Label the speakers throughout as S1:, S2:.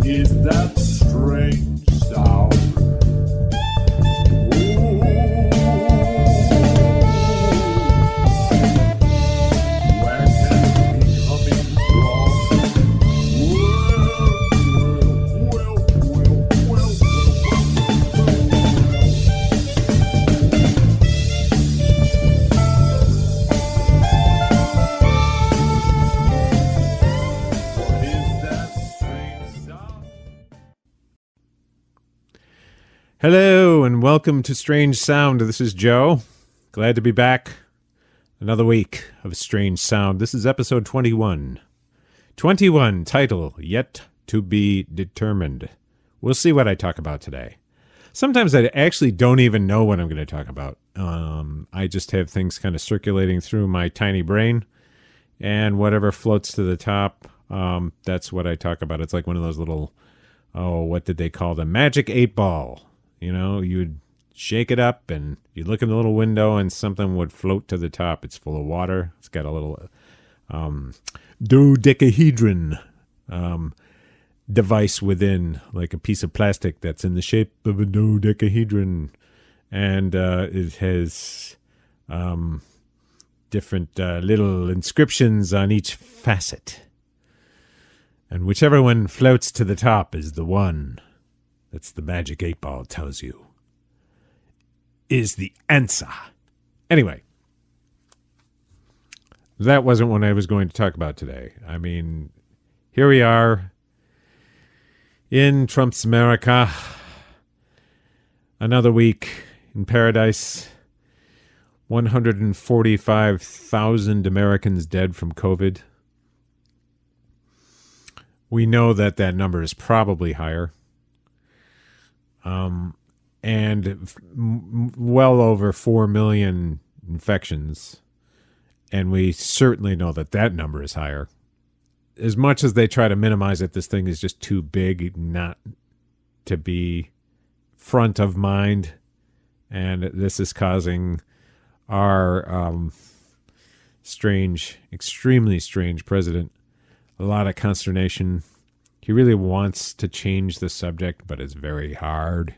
S1: is that strange sound? Ooh. Where can it be coming from? Well. What is that strange sound?
S2: Hello and welcome to Strange Sound. This is Joe. Glad to be back. Another week of Strange Sound. This is episode 21. 21, title, Yet to be Determined. We'll see what I talk about today. Sometimes I actually don't even know what I'm going to talk about. I just have things kind of circulating through my tiny brain, and whatever floats to the top, that's what I talk about. It's like one of those little, what did they call them? Magic 8-ball. You know, you'd shake it up and you'd look in the little window and something would float to the top. It's full of water. It's got a little dodecahedron device within, like a piece of plastic that's in the shape of a dodecahedron. And it has different little inscriptions on each facet. And whichever one floats to the top is the one. That's the magic 8-ball tells you is the answer. Anyway, that wasn't what I was going to talk about today. I mean, here we are in Trump's America. Another week in paradise. 145,000 Americans dead from COVID. We know that number is probably higher. And well over 4 million infections. And we certainly know that number is higher. As much as they try to minimize it, this thing is just too big not to be front of mind. And this is causing our extremely strange president a lot of consternation. He really wants to change the subject, but it's very hard.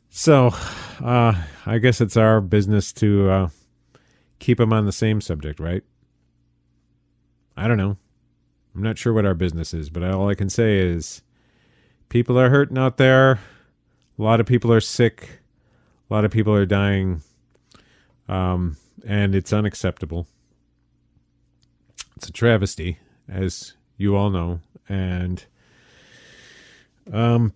S2: So, I guess it's our business to keep him on the same subject, right? I don't know. I'm not sure what our business is, but all I can say is people are hurting out there. A lot of people are sick. A lot of people are dying. And it's unacceptable. It's a travesty, as you all know, and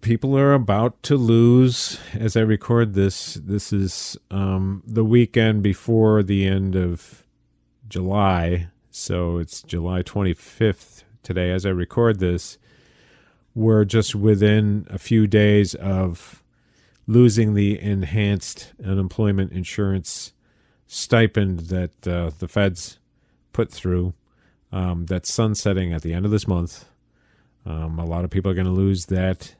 S2: people are about to lose. As I record this is the weekend before the end of July, so it's July 25th today as I record this. We're just within a few days of losing the enhanced unemployment insurance stipend that the feds put through. That's sunsetting at the end of this month. A lot of people are going to lose that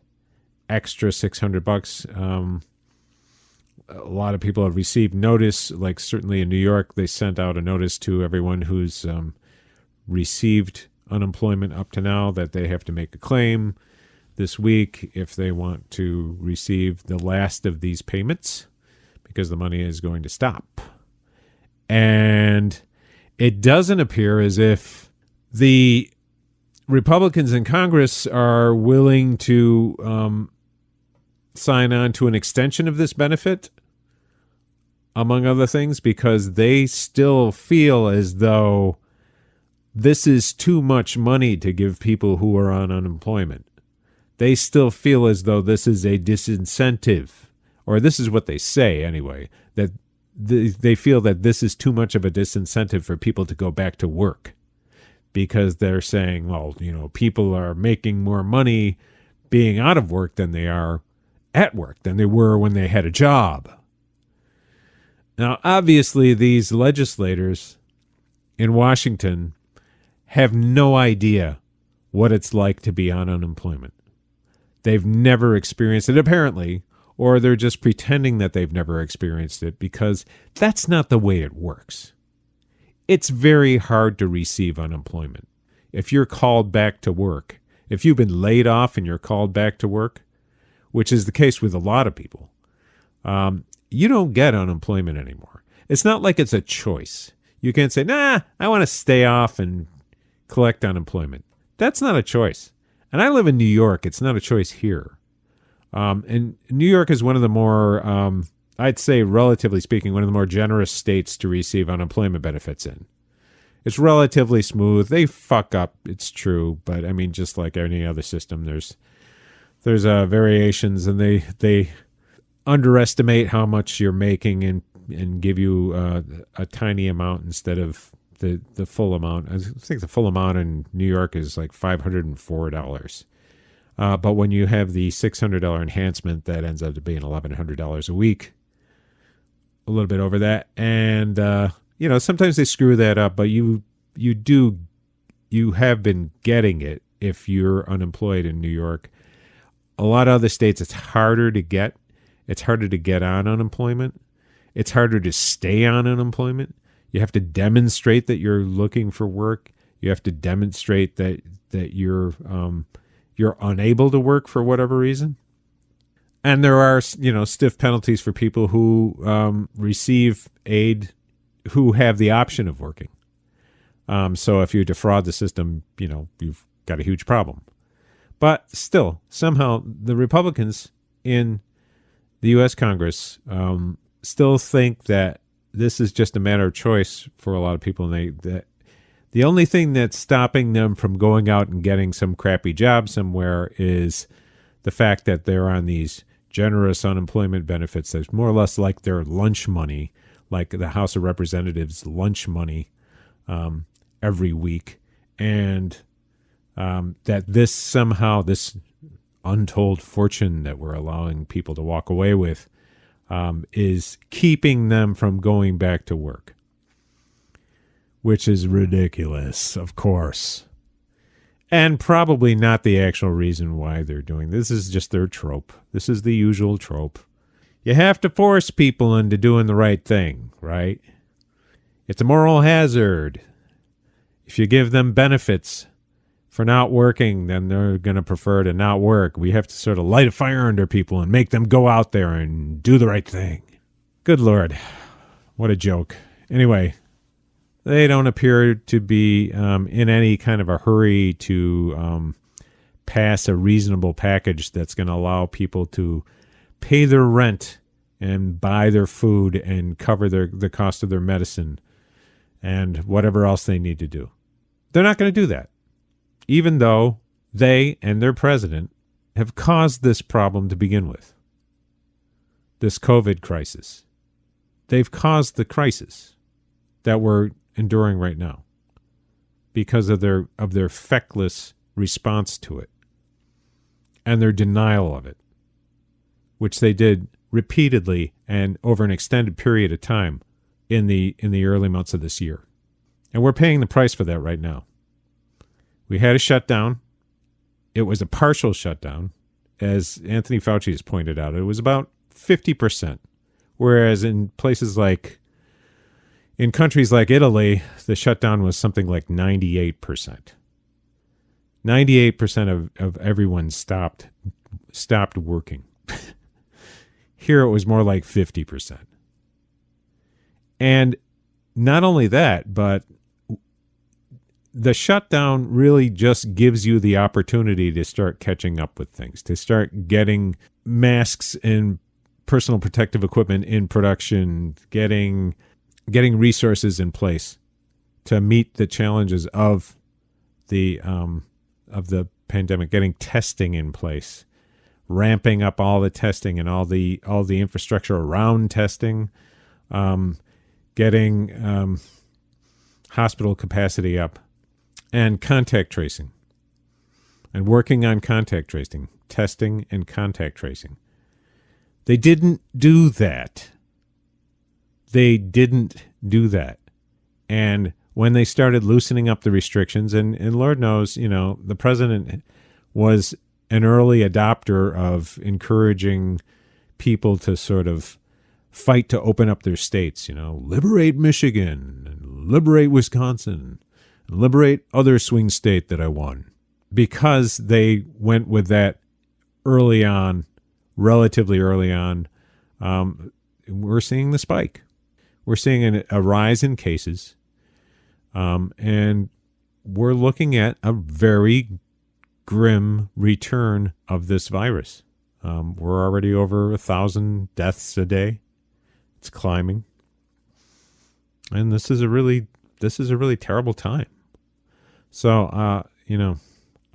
S2: extra $600. A lot of people have received notice, like certainly in New York, they sent out a notice to everyone who's received unemployment up to now that they have to make a claim this week if they want to receive the last of these payments, because the money is going to stop. And it doesn't appear as if the Republicans in Congress are willing to sign on to an extension of this benefit, among other things, because they still feel as though this is too much money to give people who are on unemployment. They still feel as though this is a disincentive, or this is what they say anyway, that they feel that this is too much of a disincentive for people to go back to work, because they're saying, well, you know, people are making more money being out of work than they are at work, than they were when they had a job. Now, obviously, these legislators in Washington have no idea what it's like to be on unemployment. They've never experienced it, apparently, or they're just pretending that they've never experienced it, because that's not the way it works. It's very hard to receive unemployment. If you're called back to work, if you've been laid off and you're called back to work, which is the case with a lot of people, you don't get unemployment anymore. It's not like it's a choice. You can't say, nah, I want to stay off and collect unemployment. That's not a choice. And I live in New York. It's not a choice here. And New York is one of the more, I'd say, relatively speaking, one of the more generous states to receive unemployment benefits in. It's relatively smooth. They fuck up, it's true, but I mean, just like any other system, there's variations, and they underestimate how much you're making and give you a tiny amount instead of the full amount. I think the full amount in New York is like $504. But when you have the $600 enhancement, that ends up being $1,100 a week, a little bit over that. And sometimes they screw that up, but you have been getting it if you're unemployed in New York. A lot of other states, it's harder to get. It's harder to get on unemployment. It's harder to stay on unemployment. You have to demonstrate that you're looking for work. You have to demonstrate that you're unable to work for whatever reason. And there are, stiff penalties for people who receive aid who have the option of working. So if you defraud the system, you've got a huge problem. But still, somehow the Republicans in the U.S. Congress still think that this is just a matter of choice for a lot of people. And the only thing that's stopping them from going out and getting some crappy job somewhere is the fact that they're on these generous unemployment benefits that's more or less like their lunch money, like the House of Representatives' lunch money every week. And that this untold fortune that we're allowing people to walk away with is keeping them from going back to work, which is ridiculous, of course, and probably not the actual reason why they're doing this. This is just their trope. This is the usual trope. You have to force people into doing the right thing, right? It's a moral hazard. If you give them benefits for not working, then they're going to prefer to not work. We have to sort of light a fire under people and make them go out there and do the right thing. Good Lord. What a joke. Anyway, they don't appear to be in any kind of a hurry to pass a reasonable package that's going to allow people to pay their rent and buy their food and cover the cost of their medicine and whatever else they need to do. They're not going to do that, even though they and their president have caused this problem to begin with, this COVID crisis. They've caused the crisis that we're enduring right now because of their feckless response to it and their denial of it, which they did repeatedly and over an extended period of time in the early months of this year. And we're paying the price for that right now. We had a shutdown. It was a partial shutdown. As Anthony Fauci has pointed out, it was about 50%. Whereas in places like, in countries like Italy, the shutdown was something like 98%. 98% of everyone stopped working. Here it was more like 50%. And not only that, but the shutdown really just gives you the opportunity to start catching up with things, to start getting masks and personal protective equipment in production, getting resources in place to meet the challenges of the pandemic, getting testing in place, ramping up all the testing and all the infrastructure around testing, getting hospital capacity up, and contact tracing, and working on contact tracing, testing and contact tracing. They didn't do that. And when they started loosening up the restrictions, and Lord knows, the president was an early adopter of encouraging people to sort of fight to open up their states, liberate Michigan, and liberate Wisconsin, and liberate other swing state that I won. because they went with that early on, relatively early on, we're seeing the spike. We're seeing a rise in cases, and we're looking at a very grim return of this virus. We're already over 1,000 deaths a day. It's climbing, and this is a really terrible time. So, I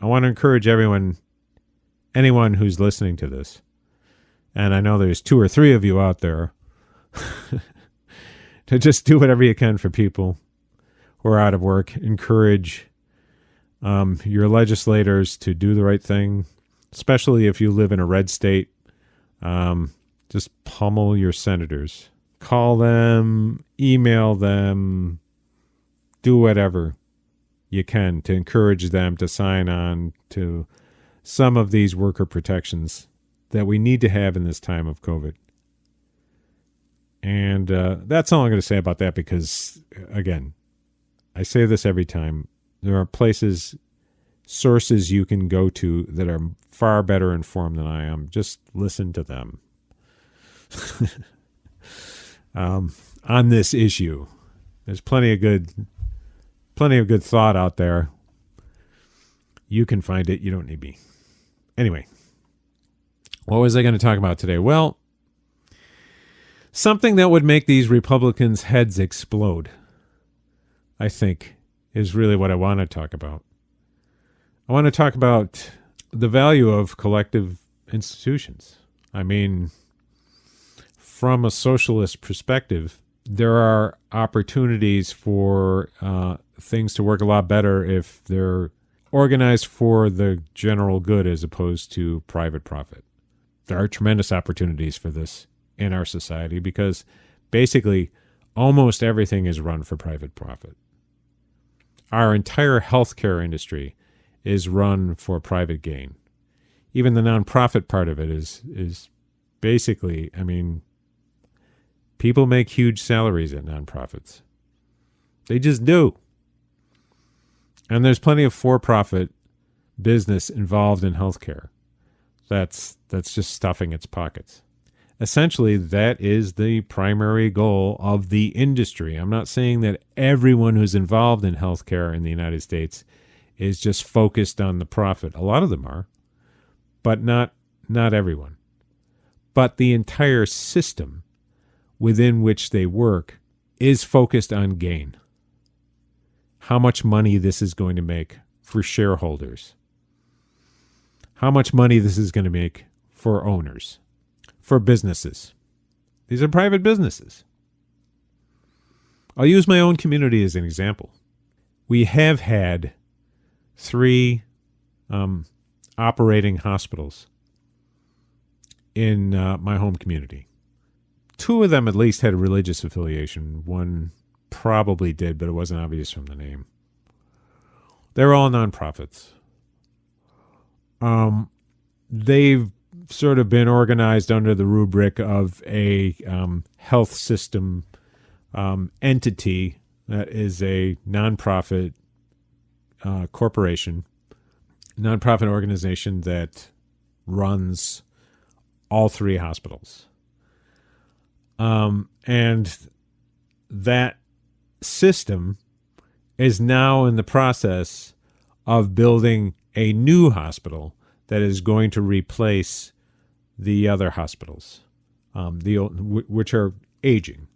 S2: want to encourage anyone who's listening to this, and I know there's 2 or 3 of you out there, to just do whatever you can for people who are out of work. Encourage your legislators to do the right thing, especially if you live in a red state. Just pummel your senators. Call them, email them, do whatever you can to encourage them to sign on to some of these worker protections that we need to have in this time of COVID. And that's all I'm going to say about that because, again, I say this every time. There are sources you can go to that are far better informed than I am. Just listen to them on this issue. There's plenty of good thought out there. You can find it. You don't need me. Anyway, what was I going to talk about today? Well, something that would make these Republicans' heads explode, I think, is really what I want to talk about. I want to talk about the value of collective institutions. I mean, from a socialist perspective, there are opportunities for things to work a lot better if they're organized for the general good as opposed to private profit. There are tremendous opportunities for this in our society because basically almost everything is run for private profit. Our entire healthcare industry is run for private gain. Even the nonprofit part of it is basically, I mean, people make huge salaries at nonprofits. They just do. And there's plenty of for-profit business involved in healthcare. That's just stuffing its pockets. Essentially, that is the primary goal of the industry. I'm not saying that everyone who's involved in healthcare in the United States is just focused on the profit. A lot of them are, but not everyone. But the entire system within which they work is focused on gain. How much money this is going to make for shareholders. How much money this is going to make for owners, for businesses. These are private businesses. I'll use my own community as an example. We have had 3 operating hospitals in my home community. 2 of them at least had a religious affiliation. One probably did, but it wasn't obvious from the name. They're all nonprofits. They've sort of been organized under the rubric of a health system entity that is a nonprofit corporation, nonprofit organization that runs all 3 hospitals. And that system is now in the process of building a new hospital that is going to replace the other hospitals, which are aging.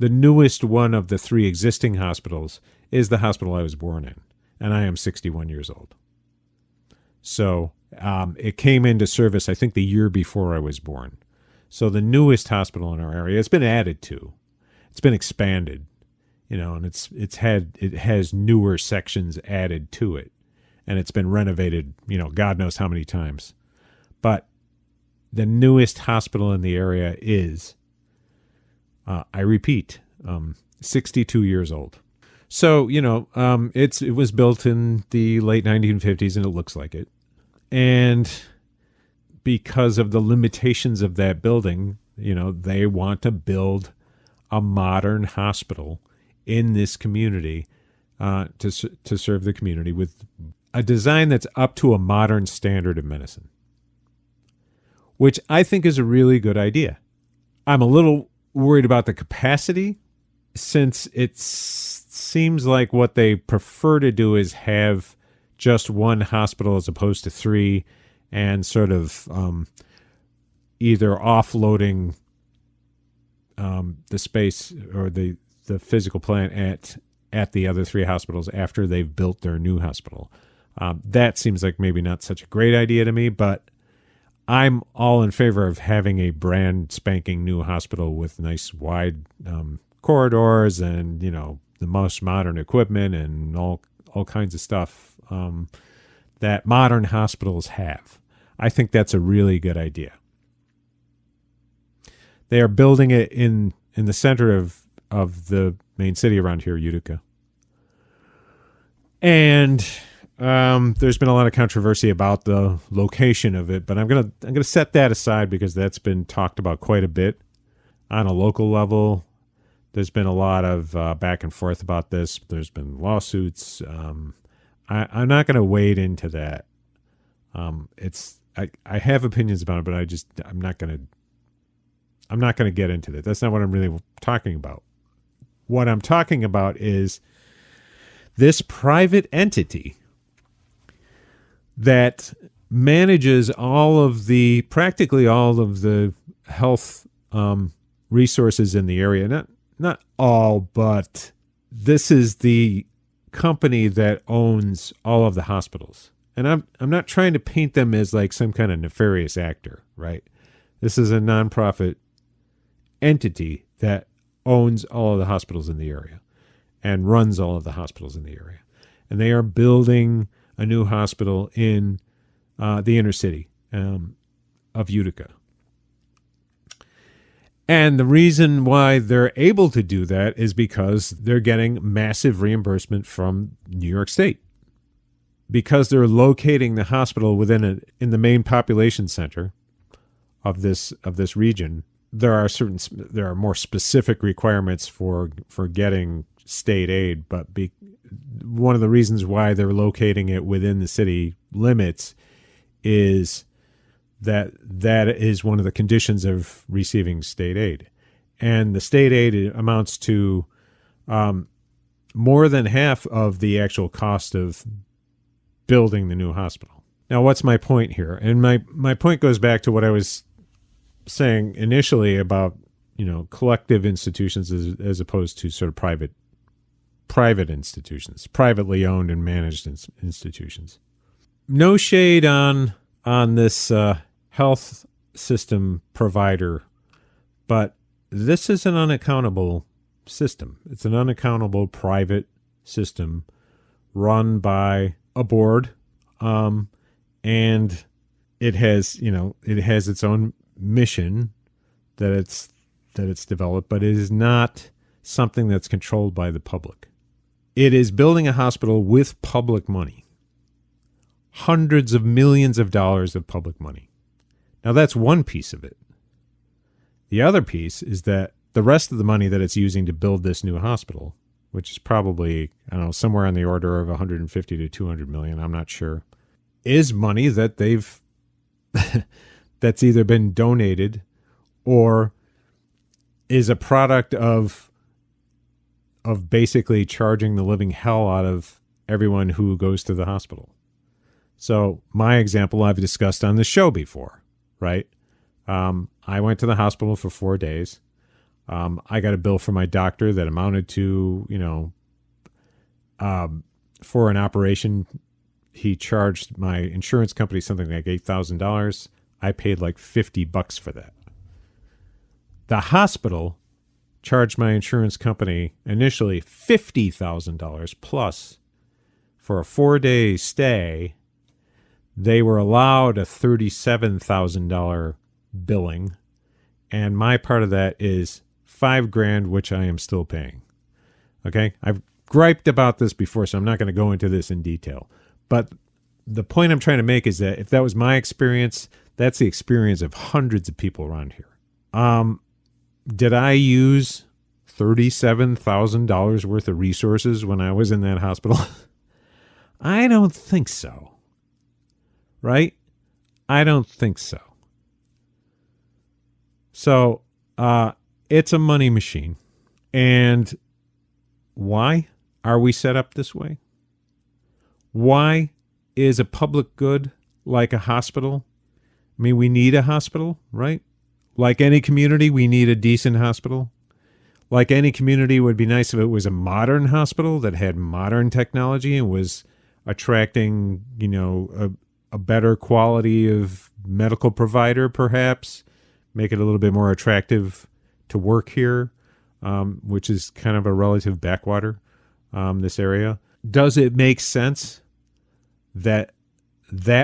S2: The newest one of the 3 existing hospitals is the hospital I was born in, and I am 61 years old. So it came into service, I think, the year before I was born. So the newest hospital in our area, it's been added to. It's been expanded, and it has newer sections added to it. And it's been renovated, God knows how many times. But the newest hospital in the area is, I repeat, 62 years old. So, it was built in the late 1950s, and it looks like it. And because of the limitations of that building, they want to build a modern hospital in this community to serve the community with a design that's up to a modern standard of medicine, which I think is a really good idea. I'm a little worried about the capacity, since it seems like what they prefer to do is have just one hospital as opposed to three, and sort of either offloading the space or the physical plant at the other three hospitals after they've built their new hospital. That seems like maybe not such a great idea to me, but I'm all in favor of having a brand spanking new hospital with nice wide corridors and, the most modern equipment and all kinds of stuff that modern hospitals have. I think that's a really good idea. They are building it in the center of the main city around here, Utica. And there's been a lot of controversy about the location of it, but I'm gonna set that aside because that's been talked about quite a bit on a local level. There's been a lot of back and forth about this. There's been lawsuits. I'm not going to wade into that. I have opinions about it, but I'm not going to get into that. That's not what I'm really talking about. What I'm talking about is this private entity that manages practically all of the health resources in the area. Not all, but this is the company that owns all of the hospitals. And I'm not trying to paint them as like some kind of nefarious actor, right? This is a nonprofit entity that owns all of the hospitals in the area and runs all of the hospitals in the area. And they are building a new hospital in the inner city of Utica. And the reason why they're able to do that is because they're getting massive reimbursement from New York State. Because they're locating the hospital in the main population center of this region, there are more specific requirements for getting state aid. But one of the reasons why they're locating it within the city limits is that is one of the conditions of receiving state aid. And the state aid amounts to more than half of the actual cost of building the new hospital. Now, what's my point here? And my point goes back to what I was saying initially about, collective institutions as opposed to sort of private institutions, privately owned and managed institutions. No shade on this health system provider, but this is an unaccountable system. It's an unaccountable private system run by a board, and it has its own mission that it's developed, but it is not something that's controlled by the public. It is building a hospital with public money. Hundreds of millions of dollars of public money. Now, that's one piece of it. The other piece is that the rest of the money that it's using to build this new hospital, which is probably, somewhere on the order of 150 to 200 million, I'm not sure, is money that that's either been donated or is a product of basically charging the living hell out of everyone who goes to the hospital. So my example I've discussed on the show before, right? I went to the hospital for 4 days. I got a bill from my doctor that amounted to, for an operation, he charged my insurance company something like $8,000. I paid like $50 for that. The hospital charged my insurance company initially $50,000 plus for a 4-day stay. They were allowed a $37,000 billing, and my part of that is $5,000, which I am still paying. Okay, I've griped about this before, so I'm not going to go into this in detail. But the point I'm trying to make is that if that was my experience, that's the experience of hundreds of people around here. Did I use $37,000 worth of resources when I was in that hospital? I don't think so. Right? I don't think so. So, it's a money machine. And why are we set up this way? Why is a public good like a hospital? I mean, we need a hospital, right? Like any community, we need a decent hospital. Like any community, it would be nice if it was a modern hospital that had modern technology and was attracting, a better quality of medical provider, perhaps. Make it a little bit more attractive to work here, which is kind of a relative backwater, this area. Does it make sense that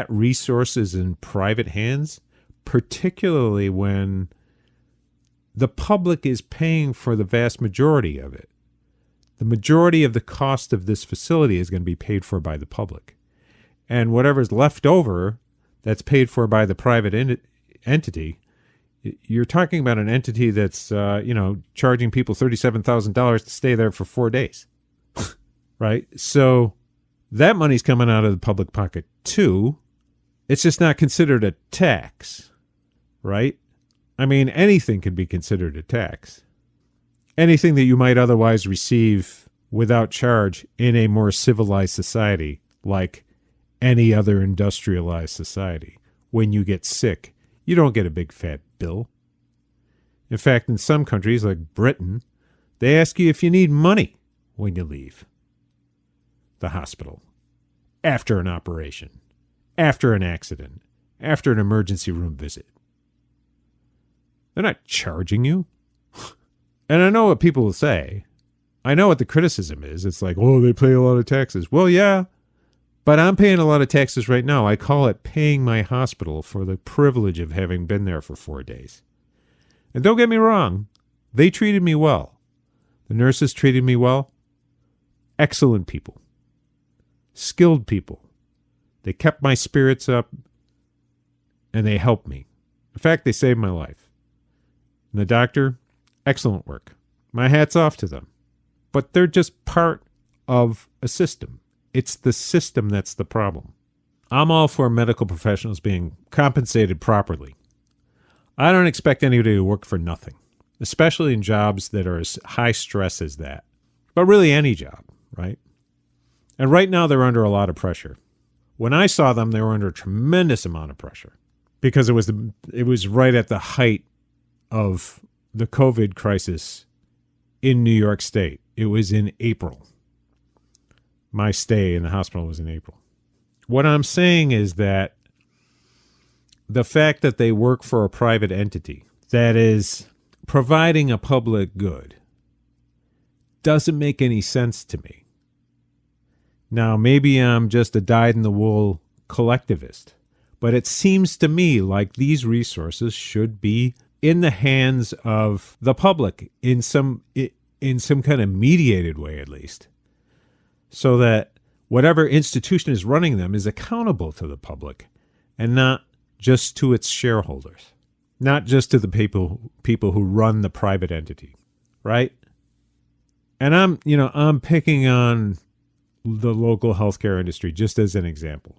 S2: resource is in private hands, particularly when the public is paying for the vast majority of it? The majority of the cost of this facility is going to be paid for by the public. And whatever's left over that's paid for by the private entity, you're talking about an entity that's, charging people $37,000 to stay there for 4 days, right? So that money's coming out of the public pocket too. It's just not considered a tax, right? I mean, anything can be considered a tax. Anything that you might otherwise receive without charge in a more civilized society, like any other industrialized society. When you get sick, you don't get a big fat bill. In fact, in some countries like Britain, they ask you if you need money when you leave the hospital, after an operation, after an accident, after an emergency room visit. They're not charging you. And I know what people will say. I know what the criticism is. It's like, oh, they pay a lot of taxes. Well, yeah, but I'm paying a lot of taxes right now. I call it paying my hospital for the privilege of having been there for 4 days. And don't get me wrong, they treated me well. The nurses treated me well. Excellent people. Skilled people. They kept my spirits up, and they helped me. In fact, they saved my life. And the doctor, excellent work. My hat's off to them. But they're just part of a system. It's the system that's the problem. I'm all for medical professionals being compensated properly. I don't expect anybody to work for nothing, especially in jobs that are as high stress as that. But really any job, right? And right now they're under a lot of pressure. When I saw them, they were under a tremendous amount of pressure because it was right at the height of the COVID crisis in New York State. It was in April. My stay in the hospital was in April. What I'm saying is that the fact that they work for a private entity that is providing a public good doesn't make any sense to me. Now, maybe I'm just a dyed-in-the-wool collectivist, but it seems to me like these resources should be in the hands of the public in some kind of mediated way, at least, so that whatever institution is running them is accountable to the public and not just to its shareholders, not just to the people who run the private entity, right? And I'm picking on the local healthcare industry just as an example.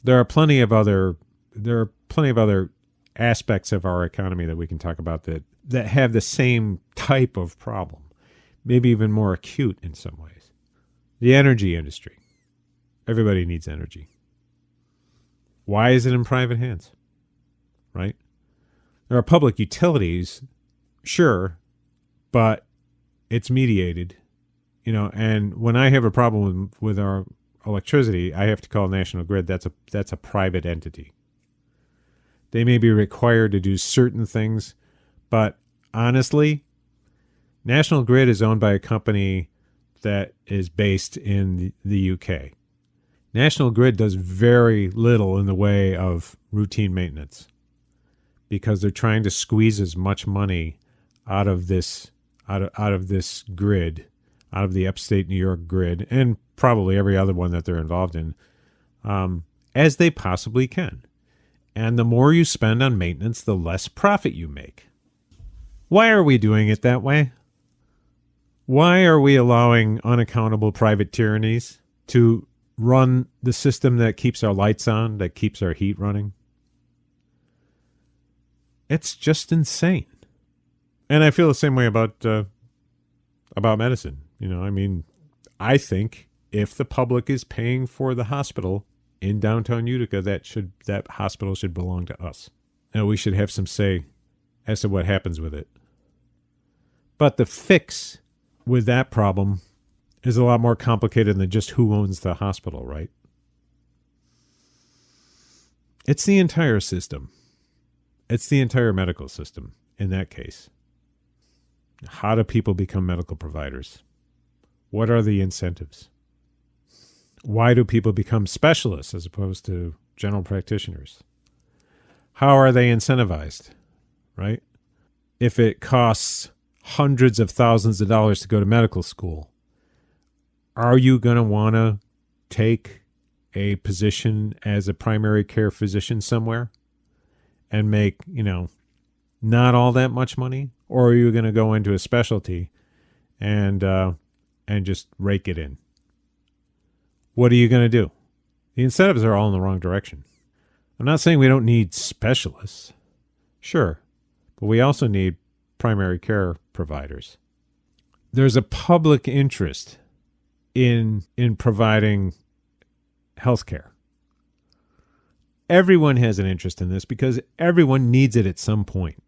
S2: There are plenty of other aspects of our economy that we can talk about that have the same type of problem, maybe even more acute in some ways. The energy industry. Everybody needs energy. Why is it in private hands? Right? There are public utilities, sure, but it's mediated, and when I have a problem with our electricity, I have to call National Grid. That's a private entity. They may be required to do certain things, but honestly, National Grid is owned by a company that is based in the UK. National Grid does very little in the way of routine maintenance because they're trying to squeeze as much money out of this grid, out of the upstate New York grid, and probably every other one that they're involved in, as they possibly can. And the more you spend on maintenance, the less profit you make. Why are we doing it that way? Why are we allowing unaccountable private tyrannies to run the system that keeps our lights on, that keeps our heat running? It's just insane. And I feel the same way about medicine. I think if the public is paying for the hospital in downtown Utica, that hospital should belong to us. And we should have some say as to what happens with it. But the fix with that problem is a lot more complicated than just who owns the hospital, right? It's the entire system. It's the entire medical system in that case. How do people become medical providers? What are the incentives? Why do people become specialists as opposed to general practitioners? How are they incentivized, right? If it costs hundreds of thousands of dollars to go to medical school, are you going to want to take a position as a primary care physician somewhere and make, not all that much money? Or are you going to go into a specialty and just rake it in? What are you going to do? The incentives are all in the wrong direction. I'm not saying we don't need specialists. Sure. But we also need primary care providers. There's a public interest in providing health care. Everyone has an interest in this because everyone needs it at some point.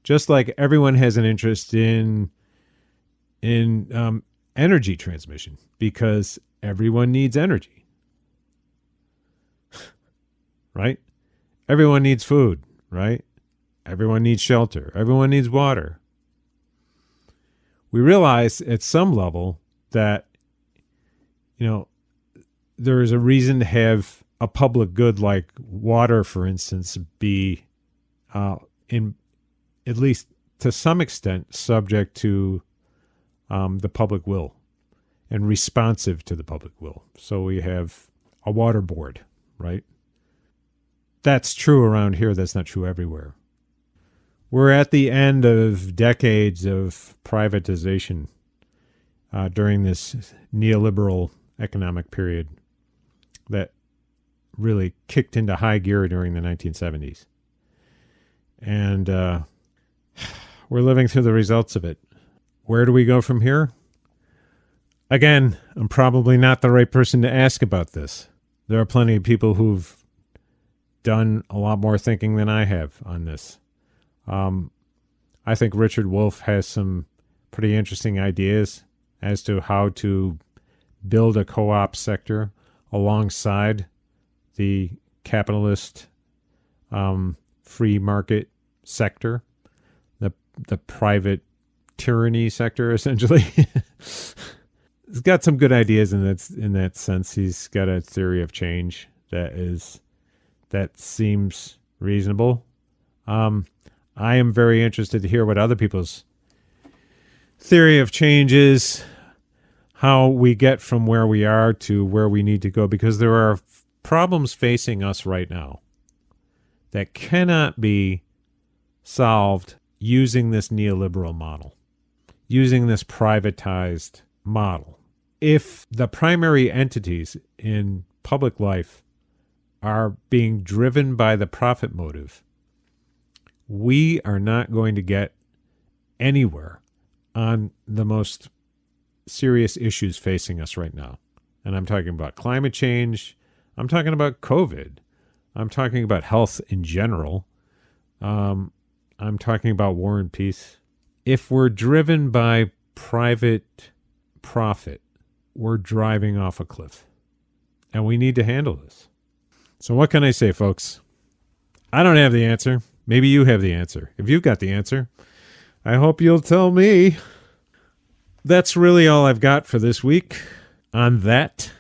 S2: Just like everyone has an interest in energy transmission because everyone needs energy. Right? Everyone needs food, right? Everyone needs shelter. Everyone needs water. We realize at some level that, there is a reason to have a public good like water, for instance, be in at least to some extent subject to the public will and responsive to the public will. So we have a water board, right? That's true around here. That's not true everywhere. We're at the end of decades of privatization during this neoliberal economic period that really kicked into high gear during the 1970s. And we're living through the results of it. Where do we go from here? Again, I'm probably not the right person to ask about this. There are plenty of people who've done a lot more thinking than I have on this. I think Richard Wolff has some pretty interesting ideas as to how to build a co-op sector alongside the capitalist free market sector, the private tyranny sector, essentially. He's got some good ideas in that sense. He's got a theory of change that seems reasonable. I am very interested to hear what other people's theory of change is, how we get from where we are to where we need to go, because there are problems facing us right now that cannot be solved using this neoliberal model, using this privatized model. If the primary entities in public life are being driven by the profit motive, we are not going to get anywhere on the most serious issues facing us right now. And I'm talking about climate change. I'm talking about COVID. I'm talking about health in general. I'm talking about war and peace. If we're driven by private profit, we're driving off a cliff. And we need to handle this. So what can I say, folks? I don't have the answer. Maybe you have the answer. If you've got the answer, I hope you'll tell me. That's really all I've got for this week on that.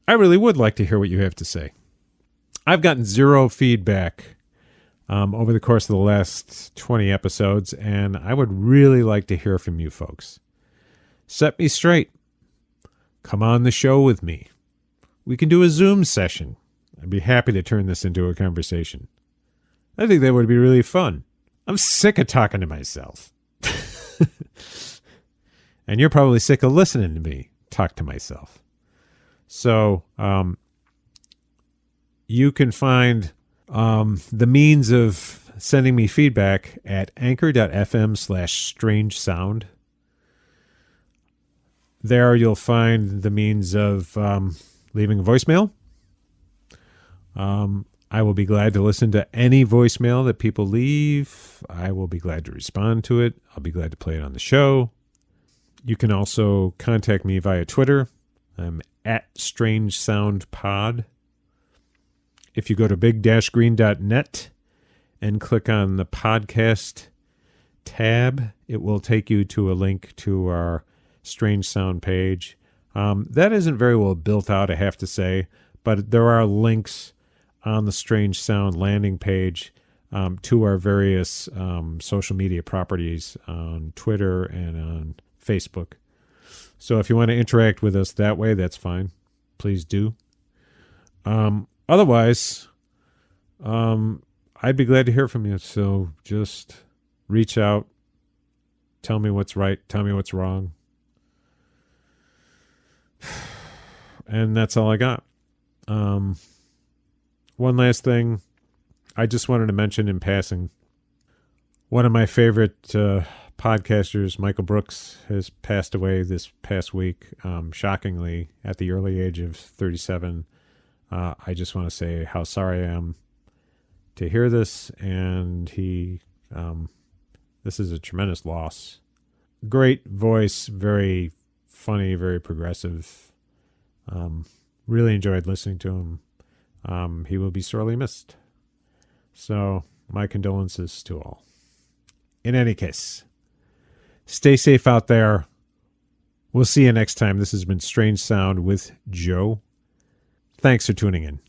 S2: I really would like to hear what you have to say. I've gotten zero feedback over the course of the last 20 episodes, and I would really like to hear from you folks. Set me straight. Come on the show with me. We can do a Zoom session. I'd be happy to turn this into a conversation. I think that would be really fun. I'm sick of talking to myself. And you're probably sick of listening to me talk to myself. So you can find the means of sending me feedback at anchor.fm/strange sound. There you'll find the means of leaving a voicemail. I will be glad to listen to any voicemail that people leave. I will be glad to respond to it. I'll be glad to play it on the show. You can also contact me via Twitter. I'm at Strange Sound Pod. If you go to big-green.net and click on the podcast tab, it will take you to a link to our Strange Sound page. That isn't very well built out, I have to say, but there are links on the Strange Sound landing page to our various social media properties on Twitter and on Facebook. So if you want to interact with us that way, that's fine. Please do. Otherwise, I'd be glad to hear from you. So just reach out. Tell me what's right. Tell me what's wrong. And that's all I got. One last thing. I just wanted to mention in passing. One of my favorite podcasters, Michael Brooks, has passed away this past week, shockingly, at the early age of 37. I just want to say how sorry I am to hear this, and this is a tremendous loss. Great voice, very funny, very progressive. Really enjoyed listening to him. He will be sorely missed. So, my condolences to all. In any case, stay safe out there. We'll see you next time. This has been Strange Sound with Joe. Thanks for tuning in.